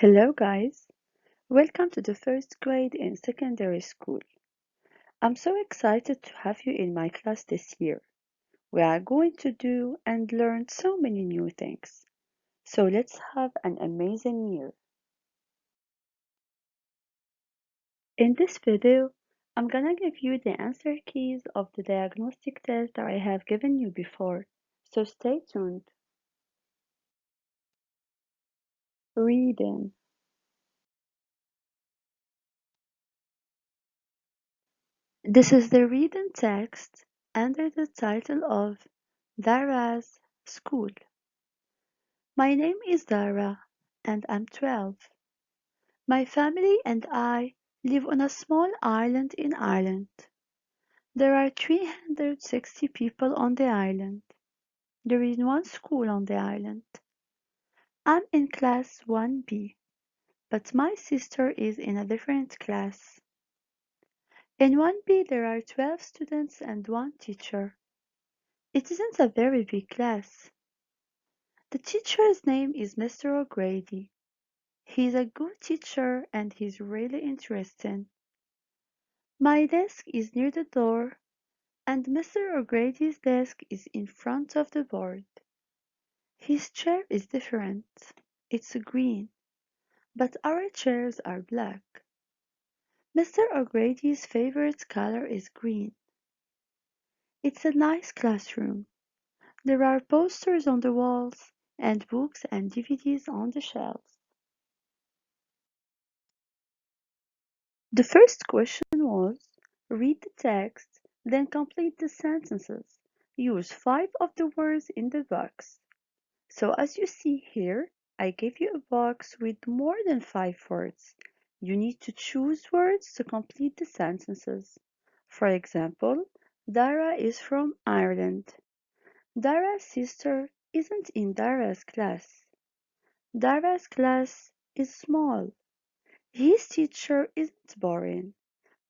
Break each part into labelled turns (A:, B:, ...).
A: Hello guys, welcome to the first grade in secondary school. I'm so excited to have you in my class this year. We are going to do and learn so many new things. So let's have an amazing year. In this video, I'm gonna give you the answer keys of the diagnostic test that I have given you before. So stay tuned. Reading. This is the reading text under the title of Dara's School. My name is Dara, and I'm 12. My family and I live on a small island in Ireland. There are 360 people on the island. There is one school on the island. I'm in class 1B, but my sister is in a different class. In 1B there are 12 students and one teacher. It isn't a very big class. The teacher's name is Mr. O'Grady. He's a good teacher and he's really interesting. My desk is near the door, and Mr. O'Grady's desk is in front of the board. His chair is different. It's green, but our chairs are black. Mr. O'Grady's favorite color is green. It's a nice classroom. There are posters on the walls and books and DVDs on the shelves. The first question was, read the text, then complete the sentences. Use 5 of the words in the box. So as you see here, I gave you a box with more than 5 words. You need to choose words to complete the sentences. For example, Dara is from Ireland. Dara's sister isn't in Dara's class. Dara's class is small. His teacher isn't boring.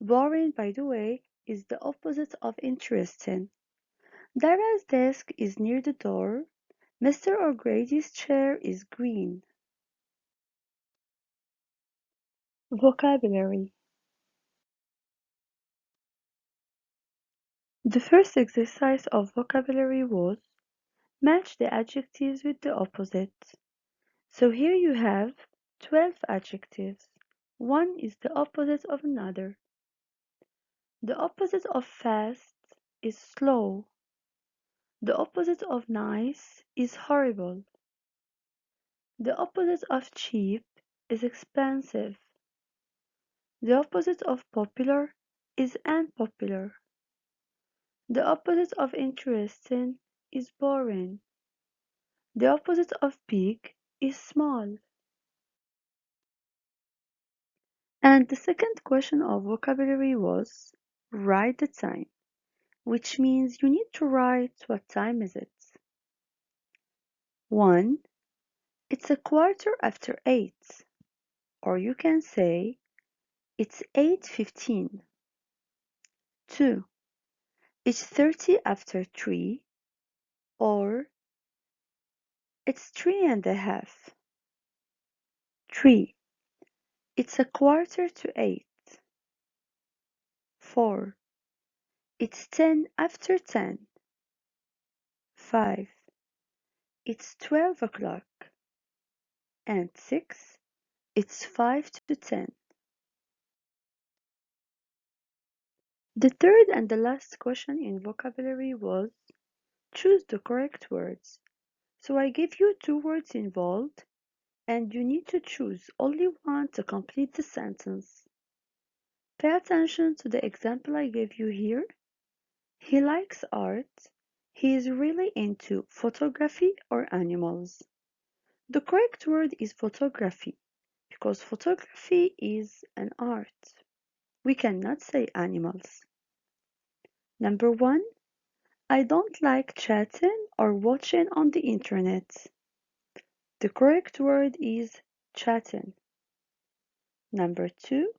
A: Boring, by the way, is the opposite of interesting. Dara's desk is near the door. Mr. O'Grady's chair is green. Vocabulary. The first exercise of vocabulary was match the adjectives with the opposite. So here you have 12 adjectives. One is the opposite of another. The opposite of fast is slow. The opposite of nice is horrible. The opposite of cheap is expensive. The opposite of popular is unpopular. The opposite of interesting is boring. The opposite of big is small. And the second question of vocabulary was write the time, which means you need to write what time is it. 1. It's a quarter after 8. Or you can say it's 8:15. 2. It's 30 after 3. Or it's 3:30. 3. It's a quarter to 8. 4. It's 10 after 10. 5. It's 12 o'clock. And 6. It's 5 to 10. The third and the last question in vocabulary was choose the correct words. So I give you 2 words involved, and you need to choose only one to complete the sentence. Pay attention to the example I gave you here. He likes art. He is really into photography or animals. The correct word is photography because photography is an art. We cannot say animals. Number 1. I don't like chatting or watching on the internet. The correct word is chatting. Number 2.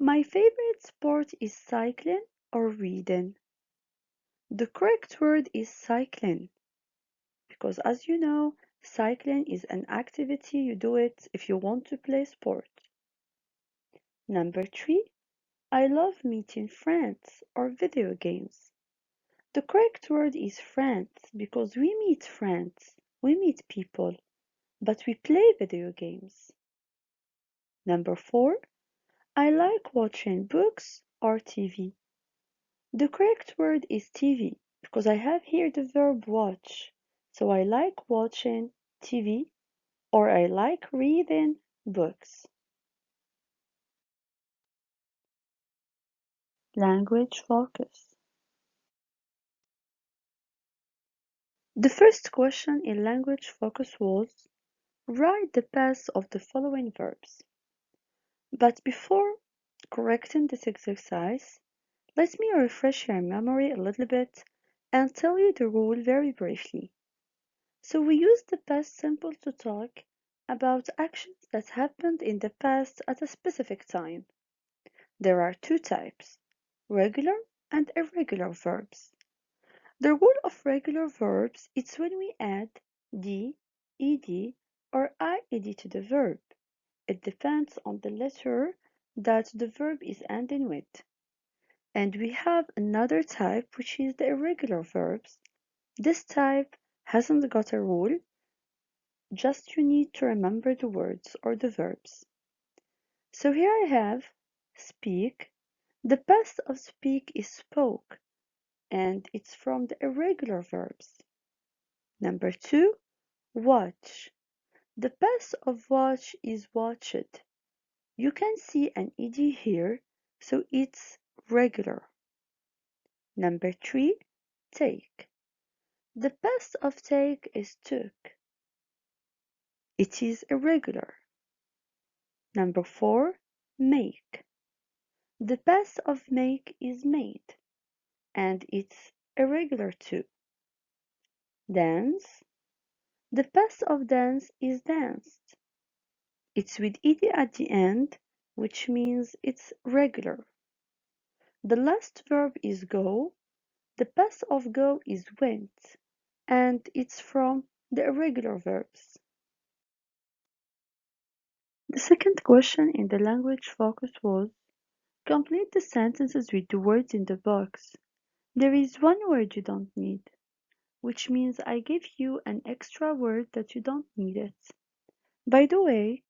A: My favorite sport is cycling or reading. The correct word is cycling because as you know, Cycling is an activity you do it if you want to play sport. Number 3, I love meeting friends or video games. The correct word is friends because we meet friends, we meet people, but we play video games. Number 4, I like watching books or TV. The correct word is TV because I have here the verb watch. So I like watching TV or I like reading books. Language focus. The first question in language focus was write the past of the following verbs. But before correcting this exercise, let me refresh your memory a little bit and tell you the rule very briefly. So we use the past simple to talk about actions that happened in the past at a specific time. There are two types, regular and irregular verbs. The rule of regular verbs is when we add d, ed, or ied to the verb. It depends on the letter that the verb is ending with. And we have another type which is the irregular verbs. This type hasn't got a rule, just you need to remember the words or the verbs. So here I have speak. The past of speak is spoke, and it's from the irregular verbs. Number 2, watch. The past of watch is watched. You can see an ed here, so it's regular. Number 3, take. The past of take is took. It is irregular. Number 4, make. The past of make is made, and it's irregular too. Dance. The past of dance is danced. It's with ed at the end, which means it's regular. The last verb is go. The past of go is went, and it's from the irregular verbs. The second question in the language focus was complete the sentences with the words in the box. There is one word you don't need, which means I give you an extra word that you don't need it. By the way,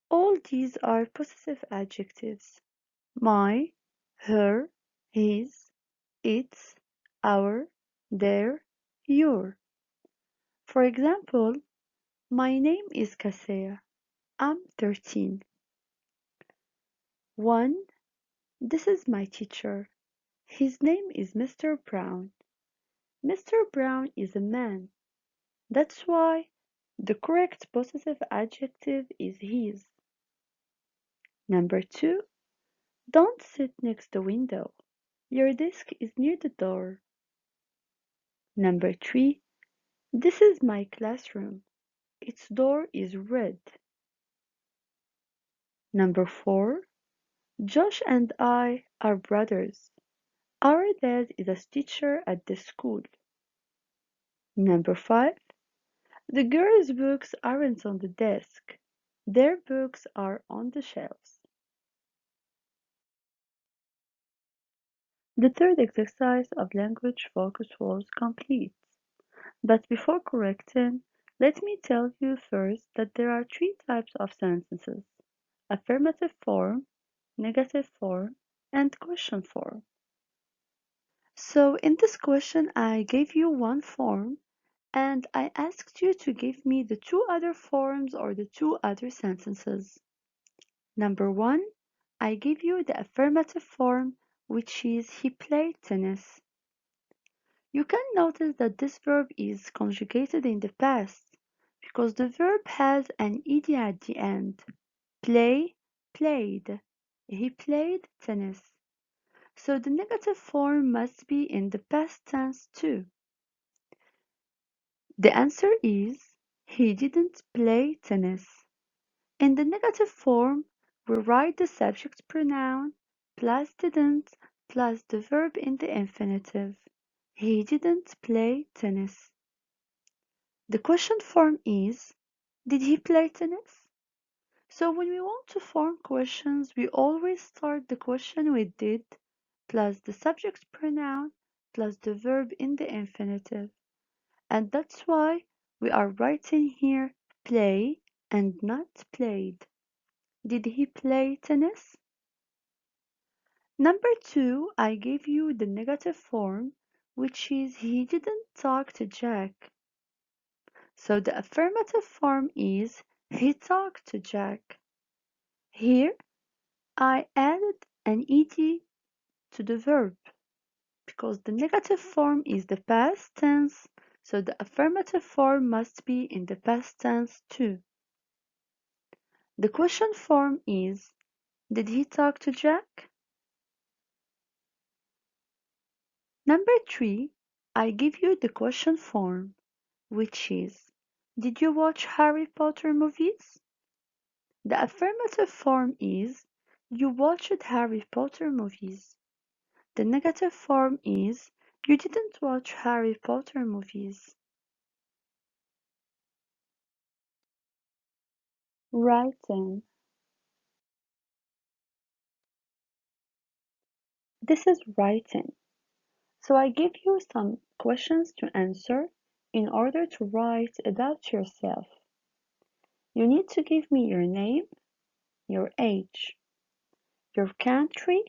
A: all these are possessive adjectives. My, her, his, its, our, their, your. For example, my name is Kaseya. I'm 13. 1. This is my teacher. His name is Mr. Brown. Mr. Brown is a man. That's why the correct possessive adjective is his. Number 2. Don't sit next the window. Your desk is near the door. Number 3. This is my classroom. Its door is red. Number 4. Josh and I are brothers. Our dad is a teacher at the school. Number 5. The girls' books aren't on the desk. Their books are on the shelves. The third exercise of language focus was complete. But before correcting, let me tell you first that there are three types of sentences: affirmative form, negative form, and question form. So in this question, I gave you one form and I asked you to give me the two other forms or the two other sentences. Number 1, I give you the affirmative form, which is he played tennis. You can notice that this verb is conjugated in the past because the verb has an ed at the end. Play, played. He played tennis. So the negative form must be in the past tense too. The answer is he didn't play tennis. In the negative form, we write the subject pronoun plus didn't plus the verb in the infinitive. He didn't play tennis. The question form is, did he play tennis? So when we want to form questions, we always start the question with did plus the subject pronoun plus the verb in the infinitive. And that's why we are writing here play and not played. Did he play tennis? Number two, I gave you the negative form, which is he didn't talk to Jack. So the affirmative form is he talked to Jack. Here, I added an ed to the verb because the negative form is the past tense, so the affirmative form must be in the past tense too. The question form is, did he talk to Jack? Number three, I give you the question form, which is, did you watch Harry Potter movies? The affirmative form is, you watched Harry Potter movies. The negative form is, you didn't watch Harry Potter movies. Writing. This is writing. So I give you some questions to answer in order to write about yourself. You need to give me your name, your age, your country,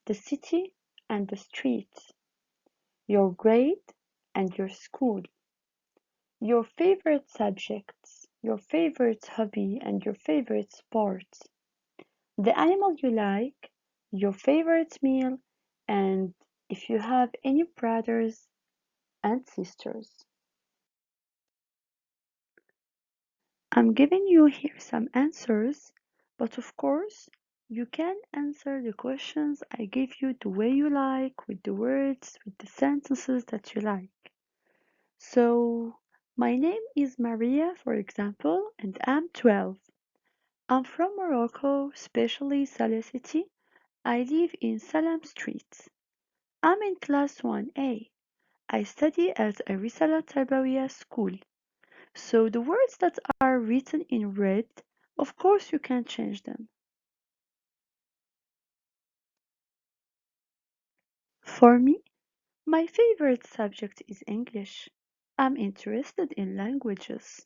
A: the city and the street, your grade and your school, your favorite subjects, your favorite hobby and your favorite sport, the animal you like, your favorite meal, and if you have any brothers and sisters. I'm giving you here some answers, but of course, you can answer the questions I give you the way you like, with the words, with the sentences that you like. So, my name is Maria, for example, and I'm 12. I'm from Morocco, especially Saleh City. I live in Salam Street. I'm in class 1A. I study at Arrissala Attarbaouia school. So the words that are written in red, of course you can change them. For me, my favorite subject is English. I'm interested in languages.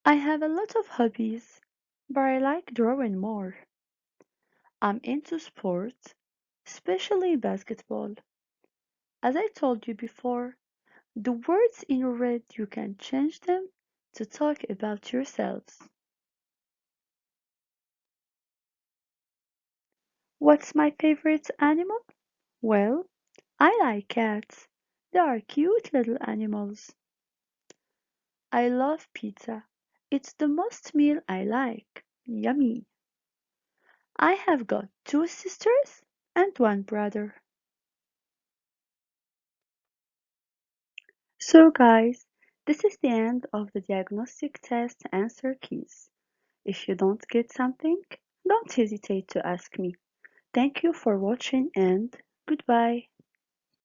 A: I have a lot of hobbies, but I like drawing more. I'm into sports, especially basketball. As I told you before, the words in red you can change them to talk about yourselves. What's my favorite animal? Well, I like cats. They are cute little animals. I love pizza. It's the most meal I like. Yummy. I have got two sisters and one brother. So guys, this is the end of the diagnostic test answer keys. If you don't get something, don't hesitate to ask me. Thank you for watching and goodbye.